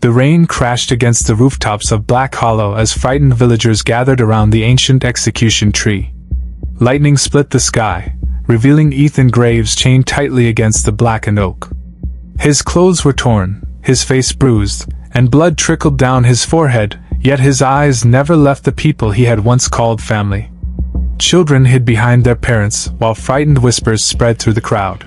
The rain crashed against the rooftops of Black Hollow as frightened villagers gathered around the ancient execution tree. Lightning split the sky, revealing Ethan Graves chained tightly against the blackened oak. His clothes were torn, his face bruised, and blood trickled down his forehead, yet his eyes never left the people he had once called family. Children hid behind their parents, while frightened whispers spread through the crowd.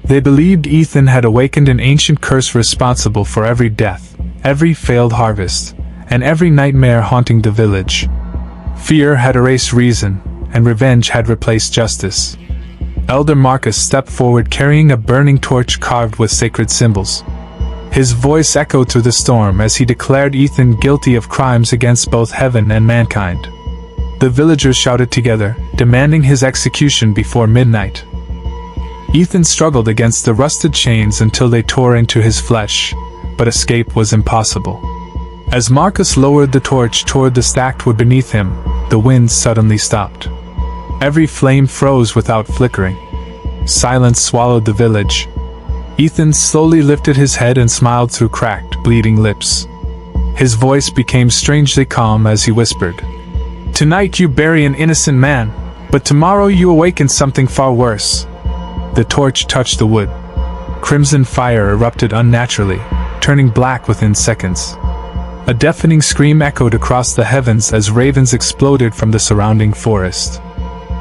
They believed Ethan had awakened an ancient curse responsible for every death, every failed harvest, and every nightmare haunting the village. Fear had erased reason, and revenge had replaced justice. Elder Marcus stepped forward carrying a burning torch carved with sacred symbols. His voice echoed through the storm as he declared Ethan guilty of crimes against both heaven and mankind. The villagers shouted together, demanding his execution before midnight. Ethan struggled against the rusted chains until they tore into his flesh, but escape was impossible. As Marcus lowered the torch toward the stacked wood beneath him, the wind suddenly stopped. Every flame froze without flickering. Silence swallowed the village. Ethan slowly lifted his head and smiled through cracked, bleeding lips. His voice became strangely calm as he whispered, "Tonight you bury an innocent man, but tomorrow you awaken something far worse." The torch touched the wood. Crimson fire erupted unnaturally, turning black within seconds. A deafening scream echoed across the heavens as ravens exploded from the surrounding forest.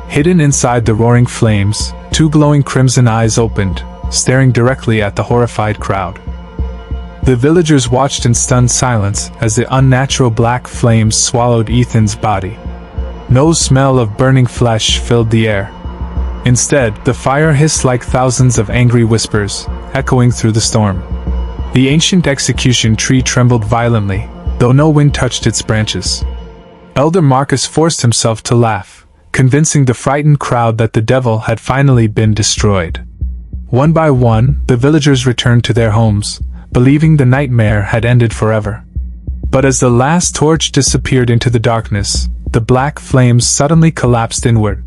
Hidden inside the roaring flames, two glowing crimson eyes opened, staring directly at the horrified crowd. The villagers watched in stunned silence as the unnatural black flames swallowed Ethan's body. No smell of burning flesh filled the air. Instead, the fire hissed like thousands of angry whispers, echoing through the storm. The ancient execution tree trembled violently, though no wind touched its branches. Elder Marcus forced himself to laugh, convincing the frightened crowd that the devil had finally been destroyed. One by one, the villagers returned to their homes, believing the nightmare had ended forever. But as the last torch disappeared into the darkness, the black flames suddenly collapsed inward.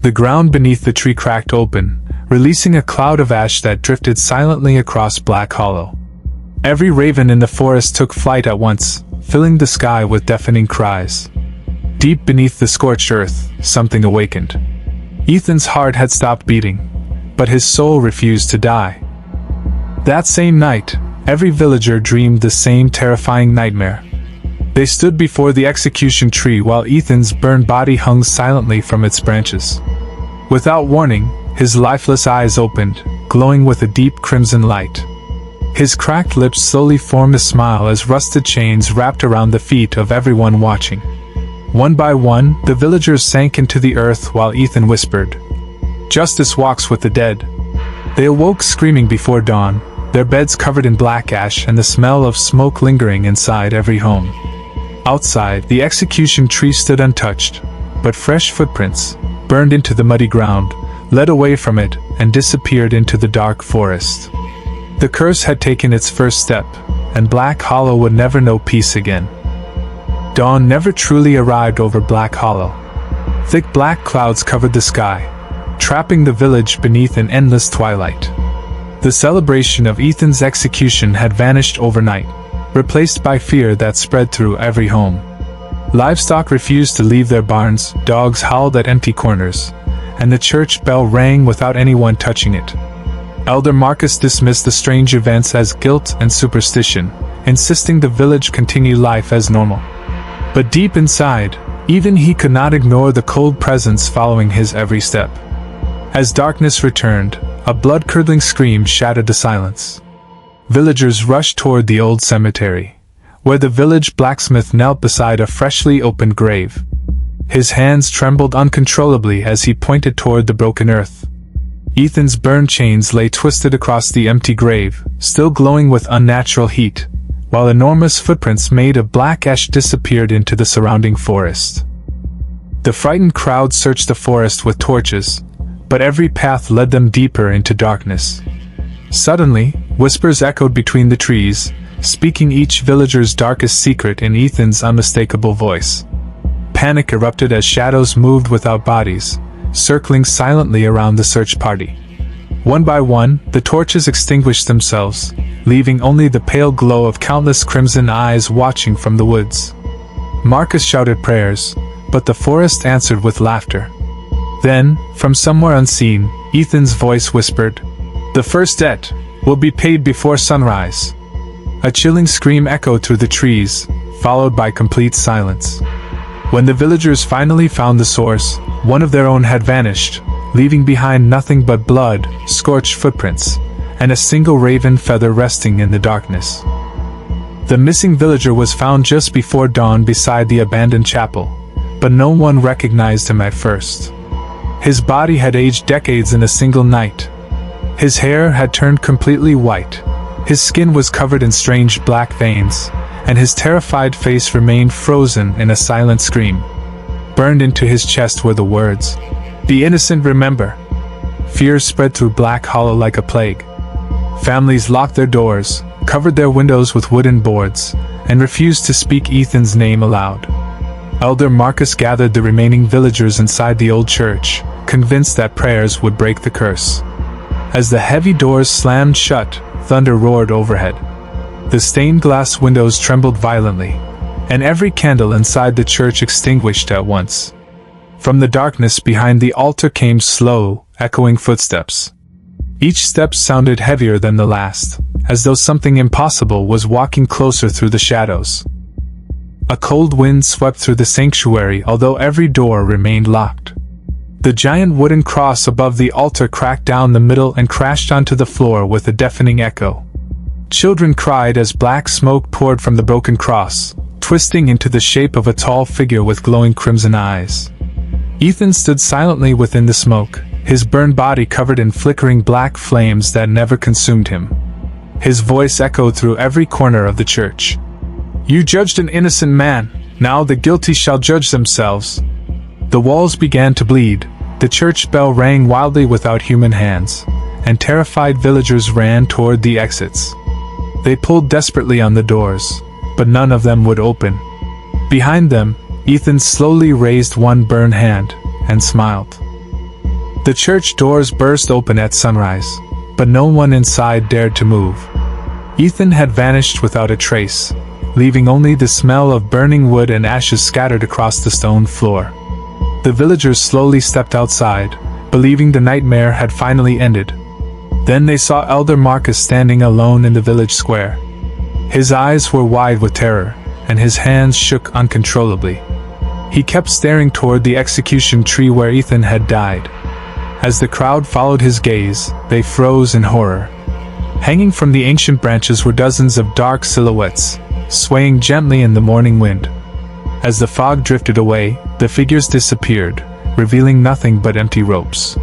The ground beneath the tree cracked open, releasing a cloud of ash that drifted silently across Black Hollow. Every raven in the forest took flight at once, filling the sky with deafening cries. Deep beneath the scorched earth, something awakened. Ethan's heart had stopped beating, but his soul refused to die. That same night, every villager dreamed the same terrifying nightmare. They stood before the execution tree while Ethan's burned body hung silently from its branches. Without warning, his lifeless eyes opened, glowing with a deep crimson light. His cracked lips slowly formed a smile as rusted chains wrapped around the feet of everyone watching. One by one, the villagers sank into the earth while Ethan whispered, "Justice walks with the dead." They awoke screaming before dawn, their beds covered in black ash and the smell of smoke lingering inside every home. Outside, the execution tree stood untouched, but fresh footprints, burned into the muddy ground, led away from it and disappeared into the dark forest. The curse had taken its first step, and Black Hollow would never know peace again. Dawn never truly arrived over Black Hollow. Thick black clouds covered the sky, trapping the village beneath an endless twilight. The celebration of Ethan's execution had vanished overnight, replaced by fear that spread through every home. Livestock refused to leave their barns, dogs howled at empty corners, and the church bell rang without anyone touching it. Elder Marcus dismissed the strange events as guilt and superstition, insisting the village continue life as normal. But deep inside, even he could not ignore the cold presence following his every step. As darkness returned, a blood-curdling scream shattered the silence. Villagers rushed toward the old cemetery, where the village blacksmith knelt beside a freshly opened grave. His hands trembled uncontrollably as he pointed toward the broken earth. Ethan's burned chains lay twisted across the empty grave, still glowing with unnatural heat, while enormous footprints made of black ash disappeared into the surrounding forest. The frightened crowd searched the forest with torches, but every path led them deeper into darkness. Suddenly, whispers echoed between the trees, speaking each villager's darkest secret in Ethan's unmistakable voice. Panic erupted as shadows moved without bodies, circling silently around the search party. One by one, the torches extinguished themselves, leaving only the pale glow of countless crimson eyes watching from the woods. Marcus shouted prayers, but the forest answered with laughter. Then, from somewhere unseen, Ethan's voice whispered, "The first debt will be paid before sunrise." A chilling scream echoed through the trees, followed by complete silence. When the villagers finally found the source, one of their own had vanished, leaving behind nothing but blood, scorched footprints, and a single raven feather resting in the darkness. The missing villager was found just before dawn beside the abandoned chapel, but no one recognized him at first. His body had aged decades in a single night. His hair had turned completely white, his skin was covered in strange black veins, and his terrified face remained frozen in a silent scream. Burned into his chest were the words, "The innocent remember." Fear spread through Black Hollow like a plague. Families locked their doors, covered their windows with wooden boards, and refused to speak Ethan's name aloud. Elder Marcus gathered the remaining villagers inside the old church, convinced that prayers would break the curse. As the heavy doors slammed shut, thunder roared overhead. The stained glass windows trembled violently, and every candle inside the church extinguished at once. From the darkness behind the altar came slow, echoing footsteps. Each step sounded heavier than the last, as though something impossible was walking closer through the shadows. A cold wind swept through the sanctuary, although every door remained locked. The giant wooden cross above the altar cracked down the middle and crashed onto the floor with a deafening echo. Children cried as black smoke poured from the broken cross, twisting into the shape of a tall figure with glowing crimson eyes. Ethan stood silently within the smoke, his burned body covered in flickering black flames that never consumed him. His voice echoed through every corner of the church. "You judged an innocent man, now the guilty shall judge themselves." The walls began to bleed, the church bell rang wildly without human hands, and terrified villagers ran toward the exits. They pulled desperately on the doors, but none of them would open. Behind them, Ethan slowly raised one burned hand, and smiled. The church doors burst open at sunrise, but no one inside dared to move. Ethan had vanished without a trace, leaving only the smell of burning wood and ashes scattered across the stone floor. The villagers slowly stepped outside, believing the nightmare had finally ended. Then they saw Elder Marcus standing alone in the village square. His eyes were wide with terror, and his hands shook uncontrollably. He kept staring toward the execution tree where Ethan had died. As the crowd followed his gaze, they froze in horror. Hanging from the ancient branches were dozens of dark silhouettes, swaying gently in the morning wind. As the fog drifted away, the figures disappeared, revealing nothing but empty ropes.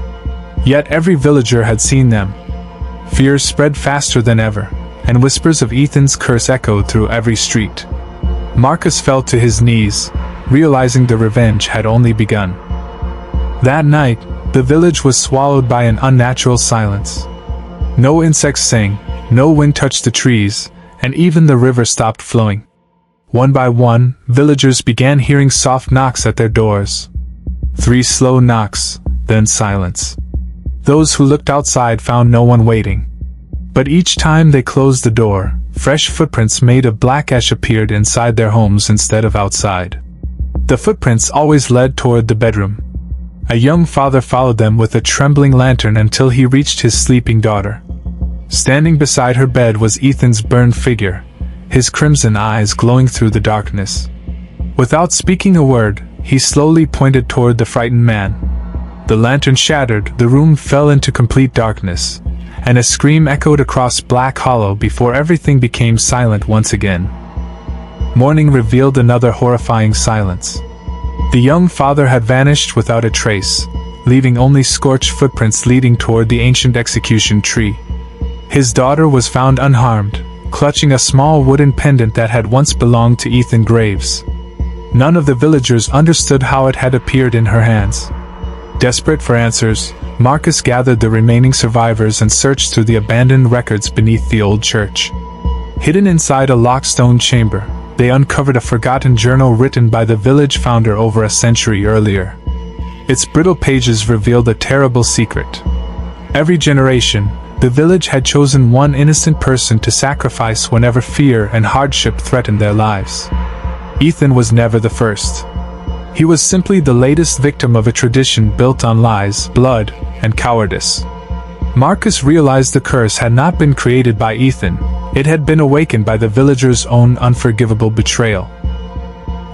Yet every villager had seen them. Fear spread faster than ever, and whispers of Ethan's curse echoed through every street. Marcus fell to his knees, realizing the revenge had only begun. That night, the village was swallowed by an unnatural silence. No insects sang, no wind touched the trees, and even the river stopped flowing. One by one, villagers began hearing soft knocks at their doors. 3 slow knocks, then silence. Those who looked outside found no one waiting. But each time they closed the door, fresh footprints made of black ash appeared inside their homes instead of outside. The footprints always led toward the bedroom. A young father followed them with a trembling lantern until he reached his sleeping daughter. Standing beside her bed was Ethan's burned figure, his crimson eyes glowing through the darkness. Without speaking a word, he slowly pointed toward the frightened man. The lantern shattered, the room fell into complete darkness, and a scream echoed across Black Hollow before everything became silent once again. Morning revealed another horrifying silence. The young father had vanished without a trace, leaving only scorched footprints leading toward the ancient execution tree. His daughter was found unharmed, clutching a small wooden pendant that had once belonged to Ethan Graves. None of the villagers understood how it had appeared in her hands. Desperate for answers, Marcus gathered the remaining survivors and searched through the abandoned records beneath the old church. Hidden inside a locked stone chamber, they uncovered a forgotten journal written by the village founder over a century earlier. Its brittle pages revealed a terrible secret. Every generation, The village had chosen one innocent person to sacrifice whenever fear and hardship threatened their lives. Ethan was never the first. He was simply the latest victim of a tradition built on lies, blood, and cowardice. Marcus realized the curse had not been created by Ethan, it had been awakened by the villagers' own unforgivable betrayal.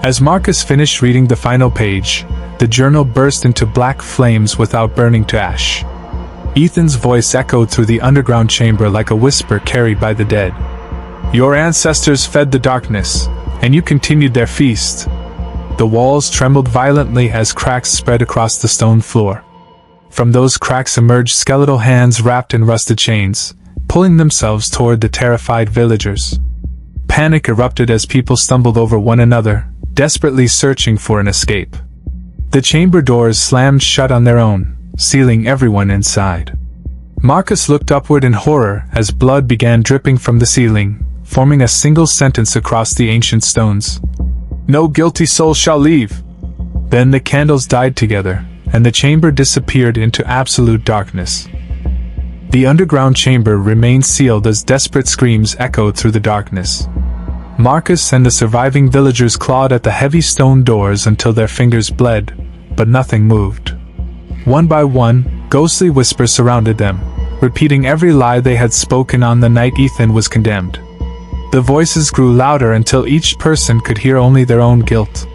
As Marcus finished reading the final page, the journal burst into black flames without burning to ash. Ethan's voice echoed through the underground chamber like a whisper carried by the dead. "Your ancestors fed the darkness, and you continued their feast." The walls trembled violently as cracks spread across the stone floor. From those cracks emerged skeletal hands wrapped in rusted chains, pulling themselves toward the terrified villagers. Panic erupted as people stumbled over one another, desperately searching for an escape. The chamber doors slammed shut on their own, sealing everyone inside. Marcus looked upward in horror as blood began dripping from the ceiling, forming a single sentence across the ancient stones. "No guilty soul shall leave." Then the candles died together, and the chamber disappeared into absolute darkness. The underground chamber remained sealed as desperate screams echoed through the darkness. Marcus and the surviving villagers clawed at the heavy stone doors until their fingers bled, but nothing moved. One by one, ghostly whispers surrounded them, repeating every lie they had spoken on the night Ethan was condemned. The voices grew louder until each person could hear only their own guilt.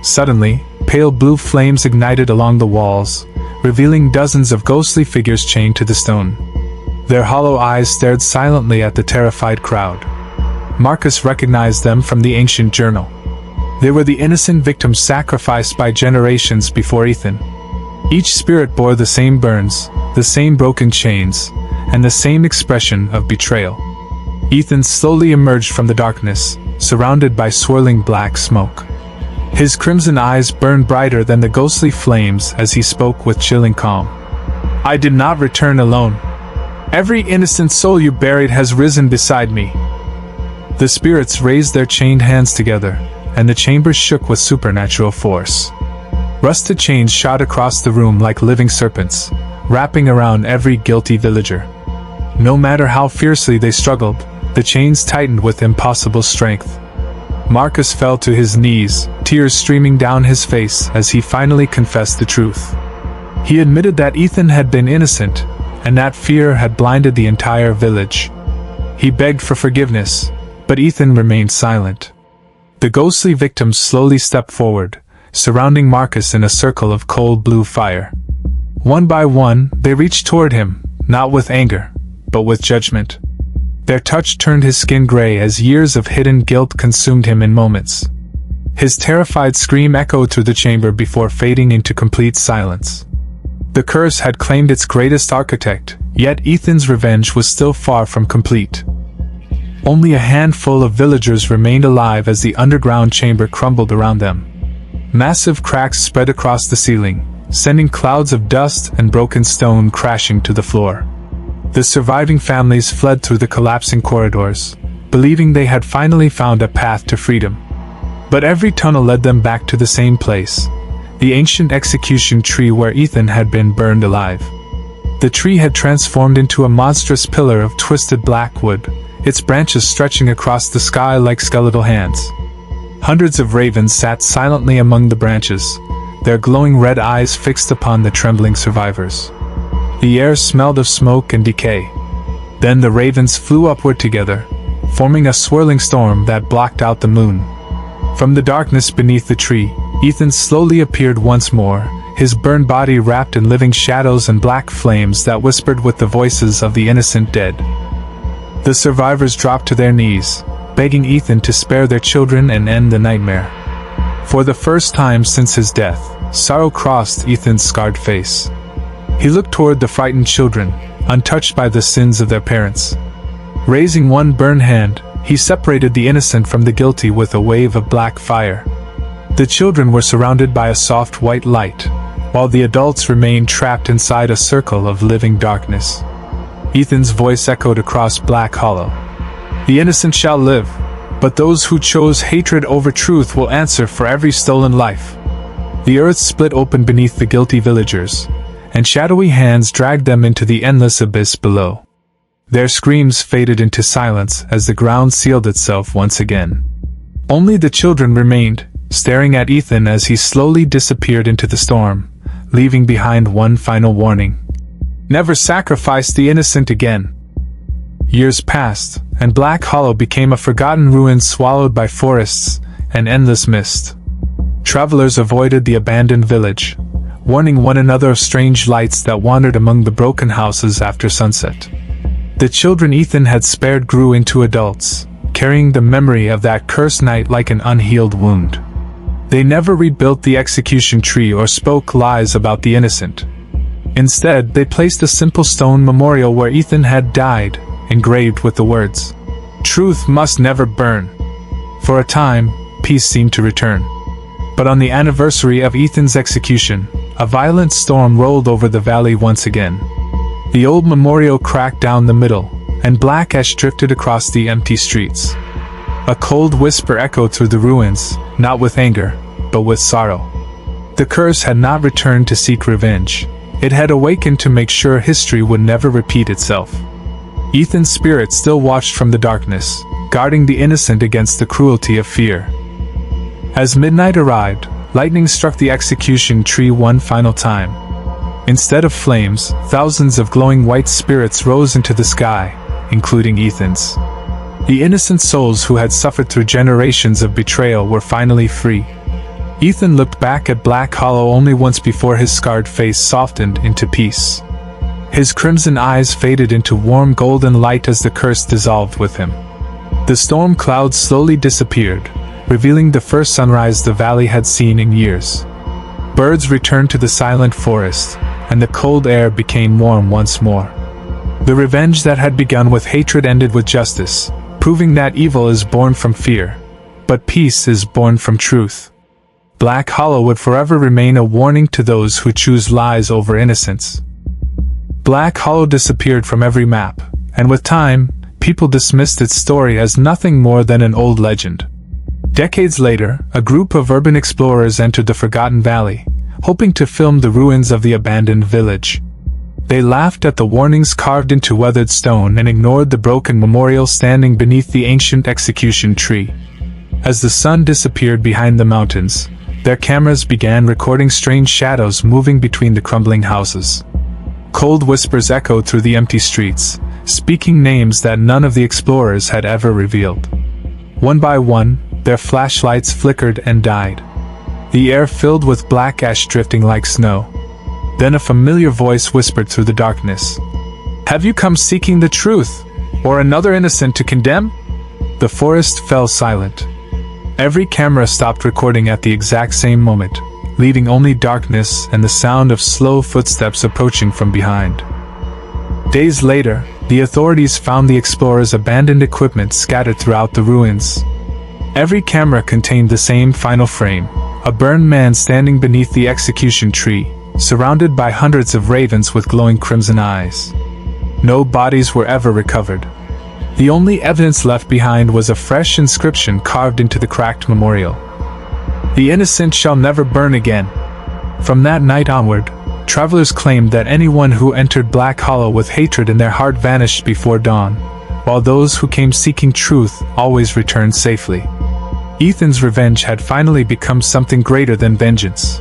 Suddenly, pale blue flames ignited along the walls, revealing dozens of ghostly figures chained to the stone. Their hollow eyes stared silently at the terrified crowd. Marcus recognized them from the ancient journal. They were the innocent victims sacrificed by generations before Ethan. Each spirit bore the same burns, the same broken chains, and the same expression of betrayal. Ethan slowly emerged from the darkness, surrounded by swirling black smoke. His crimson eyes burned brighter than the ghostly flames as he spoke with chilling calm. "I did not return alone. Every innocent soul you buried has risen beside me." The spirits raised their chained hands together, and the chamber shook with supernatural force. Rusted chains shot across the room like living serpents, wrapping around every guilty villager. No matter how fiercely they struggled, the chains tightened with impossible strength. Marcus fell to his knees, tears streaming down his face as he finally confessed the truth. He admitted that Ethan had been innocent, and that fear had blinded the entire village. He begged for forgiveness, but Ethan remained silent. The ghostly victims slowly stepped forward, surrounding Marcus in a circle of cold blue fire. One by one, they reached toward him, not with anger, but with judgment. Their touch turned his skin gray as years of hidden guilt consumed him in moments. His terrified scream echoed through the chamber before fading into complete silence. The curse had claimed its greatest architect, yet Ethan's revenge was still far from complete. Only a handful of villagers remained alive as the underground chamber crumbled around them. Massive cracks spread across the ceiling, sending clouds of dust and broken stone crashing to the floor. The surviving families fled through the collapsing corridors, believing they had finally found a path to freedom. But every tunnel led them back to the same place, the ancient execution tree where Ethan had been burned alive. The tree had transformed into a monstrous pillar of twisted black wood, its branches stretching across the sky like skeletal hands. Hundreds of ravens sat silently among the branches, their glowing red eyes fixed upon the trembling survivors. The air smelled of smoke and decay. Then the ravens flew upward together, forming a swirling storm that blocked out the moon. From the darkness beneath the tree, Ethan slowly appeared once more, his burned body wrapped in living shadows and black flames that whispered with the voices of the innocent dead. The survivors dropped to their knees, begging Ethan to spare their children and end the nightmare. For the first time since his death, sorrow crossed Ethan's scarred face. He looked toward the frightened children, untouched by the sins of their parents. Raising one burned hand, he separated the innocent from the guilty with a wave of black fire. The children were surrounded by a soft white light, while the adults remained trapped inside a circle of living darkness. Ethan's voice echoed across Black Hollow. "The innocent shall live, but those who chose hatred over truth will answer for every stolen life." The earth split open beneath the guilty villagers, and shadowy hands dragged them into the endless abyss below. Their screams faded into silence as the ground sealed itself once again. Only the children remained, staring at Ethan as he slowly disappeared into the storm, leaving behind one final warning. Never sacrifice the innocent again. Years passed, and Black Hollow became a forgotten ruin swallowed by forests and endless mist. Travelers avoided the abandoned village, warning one another of strange lights that wandered among the broken houses after sunset. The children Ethan had spared grew into adults, carrying the memory of that cursed night like an unhealed wound. They never rebuilt the execution tree or spoke lies about the innocent. Instead, they placed a simple stone memorial where Ethan had died, engraved with the words, "Truth must never burn." For a time, peace seemed to return. But on the anniversary of Ethan's execution, a violent storm rolled over the valley once again. The old memorial cracked down the middle, and black ash drifted across the empty streets. A cold whisper echoed through the ruins, not with anger, but with sorrow. The curse had not returned to seek revenge. It had awakened to make sure history would never repeat itself. Ethan's spirit still watched from the darkness, guarding the innocent against the cruelty of fear. As midnight arrived, lightning struck the execution tree one final time. Instead of flames, thousands of glowing white spirits rose into the sky, including Ethan's. The innocent souls who had suffered through generations of betrayal were finally free. Ethan looked back at Black Hollow only once before his scarred face softened into peace. His crimson eyes faded into warm golden light as the curse dissolved with him. The storm clouds slowly disappeared, revealing the first sunrise the valley had seen in years. Birds returned to the silent forest, and the cold air became warm once more. The revenge that had begun with hatred ended with justice, proving that evil is born from fear, but peace is born from truth. Black Hollow would forever remain a warning to those who choose lies over innocence. Black Hollow disappeared from every map, and with time, people dismissed its story as nothing more than an old legend. Decades later, a group of urban explorers entered the Forgotten Valley, hoping to film the ruins of the abandoned village. They laughed at the warnings carved into weathered stone and ignored the broken memorial standing beneath the ancient execution tree. As the sun disappeared behind the mountains, their cameras began recording strange shadows moving between the crumbling houses. Cold whispers echoed through the empty streets, speaking names that none of the explorers had ever revealed. One by one, their flashlights flickered and died. The air filled with black ash drifting like snow. Then a familiar voice whispered through the darkness. "Have you come seeking the truth, or another innocent to condemn?" The forest fell silent. Every camera stopped recording at the exact same moment, leaving only darkness and the sound of slow footsteps approaching from behind. Days later, the authorities found the explorers' abandoned equipment scattered throughout the ruins. Every camera contained the same final frame, a burned man standing beneath the execution tree, surrounded by hundreds of ravens with glowing crimson eyes. No bodies were ever recovered. The only evidence left behind was a fresh inscription carved into the cracked memorial. "The innocent shall never burn again." From that night onward, travelers claimed that anyone who entered Black Hollow with hatred in their heart vanished before dawn, while those who came seeking truth always returned safely. Ethan's revenge had finally become something greater than vengeance.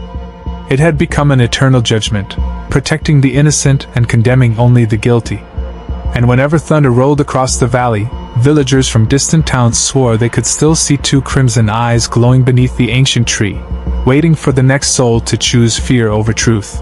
It had become an eternal judgment, protecting the innocent and condemning only the guilty. And whenever thunder rolled across the valley, villagers from distant towns swore they could still see two crimson eyes glowing beneath the ancient tree, waiting for the next soul to choose fear over truth.